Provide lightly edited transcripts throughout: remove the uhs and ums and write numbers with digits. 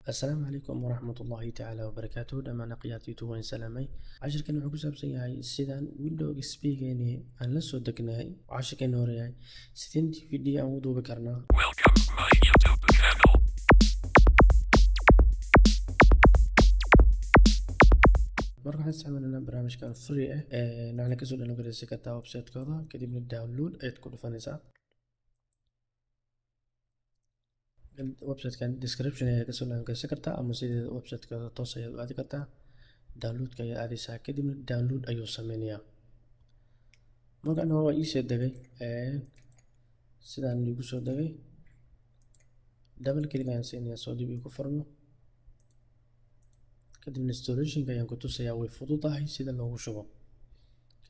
السلام عليكم ورحمة الله تعالى وبركاته. دمان قيادتي وين سلامي عشر كان وحكو سابسن ياهي سيدان ويندو سبيكيني ان لسو دقناي وعشر كان هورياي سيدين دي فيديو ان ودو بكرنا. Welcome to my YouTube channel. marka waxaan isticmaalnaa barnaamijkan free nacna kasoo download kartaa website-kooda kadibna download ayaad ku dhufanaysaa. website-kan description ayaad kasoo download kartaa ama sideeda website-kooda toos ayaad u aadi kartaa. download-ka ayaad aadaysaa kadibna download ayuu sameynayaa. markaan waa ii soo degay sidaan liigu soo degay double click ayaan siinayaa soo dib igu furmo. kadibna installation-ka ayaan ku tusayaa way fududahay sida loogu shubo.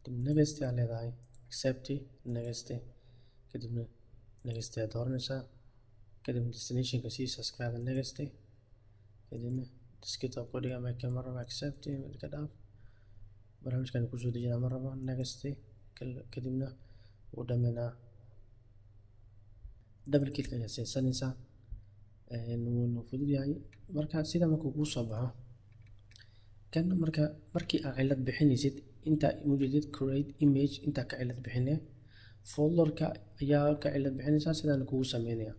kadib next aad leedahay accept next kadibna next aad dooranaysaa. kadibna destination-ka sii subscribe next kadibna desktop ku dhiga ama camera accept ka dhaaf. barnaamijkan ku soo dejinaa mar rabo next kadibna uu dhameynaa. double click ayaa siinaysaa wuu fudud yahay. marka sida markuu kuu soo baxo kan markii aad cilad bixinaysid inta muujadid create image inta ka cilad bixinay folder-ka ayaa ka cilad bixinaysaa sidaan kugu sameynaya.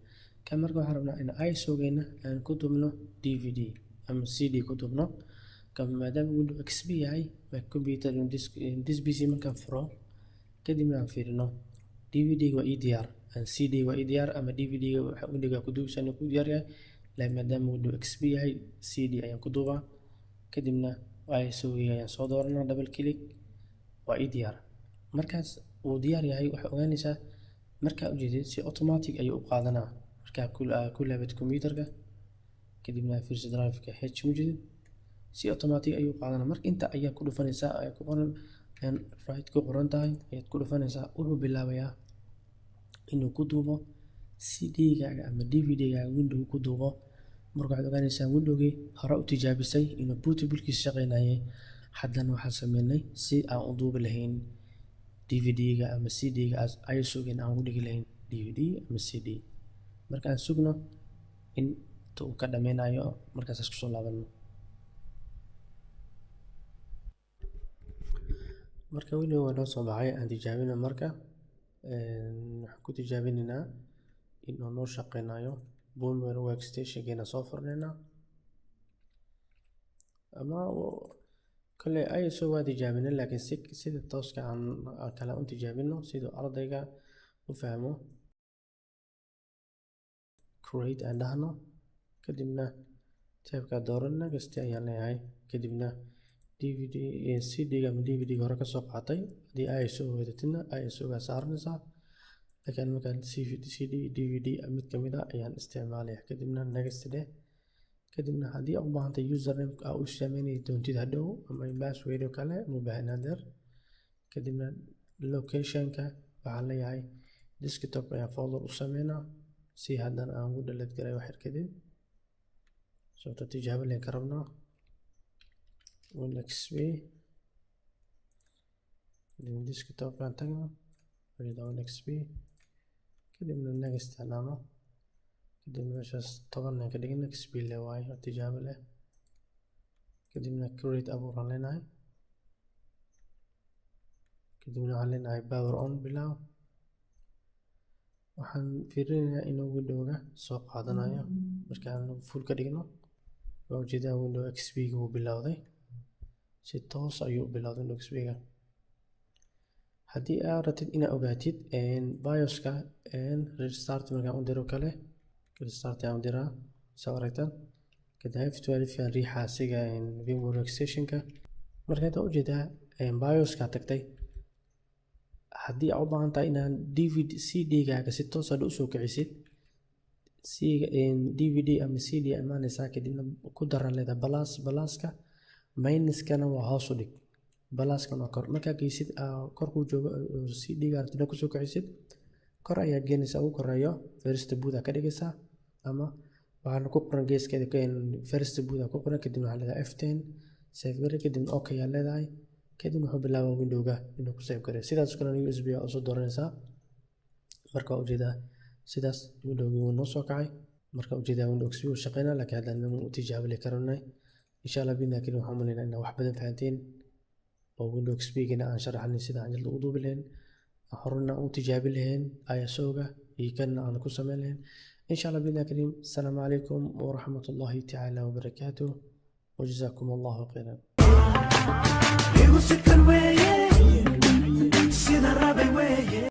kan marka waxaan rabnaa in ISO-geena aan ku dubno DVD ama CD ku dubno. kan maadaama Windows XP yahay my computer in this PC markaan furo kadibna aan fiirino DVD-ga waa EDR and CD waa EDR ama DVD-ga waxa Windows ku duubsan ku diyaar yahay maadaama Windows XP yahay CD ayaan ku duubaa. kadibna ISO-ga ayaan soo dooranaa double click waa EDR. markaas uu diyaar yahay waxa ogaanaysaa markaa ujeedid si automatic ayuu u qaadanaa. markaa ku laabat computer-ka kadibna fiirso drive-ka H muujadid si automatic ayuu qaadanaa. marka inta ayaa ku dhufanaysaa ay ku qoran right ku qoran tahay ayaad ku dhufanaysaa. wuxuu bilaabayaa inuu ku duubo CD-gaaga ama DVD-gaaga Windows ku duubo. marka waxaad ogaanaysaa Windows-gii hore u tijaabisay inuu bootable-kiisa shaqeynayay. haddana waxaan sameynay si aan u duubi lahayn DVD-ga ama CD-ga ISO-geena aan u dhigi lahayn DVD ama CD. marka aan sugno inta uu ka dhameynayo markaas isku soo laabano. marka Windows waa noo soo baxay aan tijaabino. marka waxaan ku tijaabinaynaa inuu noo shaqeynayo. Boomber workstation-geena soo furnaynaa ama kale ISO waa tijaabinay laakiin sida tooska aan kala u tijaabino sidoo ardayga u fahmo. create aan dhahno kadibna tabka doorana kasta ayaan leeyahay. kadibna DVD CD-ga ama DVD-ga hore ka soo qaatay hadii ISO wadatina ISO-ga saarnaysaa. laakiin markaan CD DVD mid kamid ah ayaan isticmaalaya. kadibna next kadibna haddii aad u baahantay username aad u sameynay doontid hadhow ama password oo kale u baahnaa der. kadibna location-ka waxaan leeyahay desktop ayaan folder u sameynaa si haddana aan ugu delete garay wax yar kadib sababta tijaabo leen ka rabnaa. Windows XP desktop aan tagnaa Windows XP kadibna next aan kadibna meeshaas 10 aan ka dhigna XP le waayo tijaabo leh. kadibna create abuuran leenahay kadibna waxaan leenahay power on bilow. waxaan fiirinaynaa inuu Windows-ga soo qaadanayo. markaan full ka dhigno waa ujeedaa Windows XP-ga uu bilowday si toos ayuu u bilowday Windows XP-ga. haddii aad rabtid inaad ogaatid BIOS-ka restart markaan u diro kale restart ayaan u diraa soo aragtaan kadib F12 ayaan riixaa asiga VMware workstation-ka. markaad ujeedaa BIOS-ka tagtay haddii aad u baahan tahay inaan DVD CD-gaaga si toos ah u soo kicisid DVD ama CD imaanaysaa kadibna ku daran leedahay balaaska minuskana waa hoos u dhig balaaskan waa kor. markaa geysid korkuu joogo CD-ga aragtida ku soo kicisid kor ayaa geenaysaa ugu koreeyo first boot ka dhigaysaa ama waxaan ku qoran geeskeeda first boot ku qoran kadibna waxaa leedahay F10 save gare kadibna OK ayaa leedahay kadibna wuxuu bilaabaa Windows-ga inuu ku save gareeyo. sidaas kale USB ayaa soo dooranaysaa. marka ujeedaa sidaas Windows-gu noo soo kacay marka ujeedaa Windows XP uu shaqeynaa laakiin hadda annagu u tijaabili karnay insha Allah bidna kaliya waxaan umaleynaa inaad wax badan fahanteen oo Windows XP gana aan sharaxnay sida aan jilda u duubi lahayn horna u tijaabi lahayn ISO-ga iyo kana aan ku sameyn lahayn insha Allah bidna kaliya assalamu alaykum wa rahmatullahi ta'ala wa barakatuh wa jazakumullahu khairan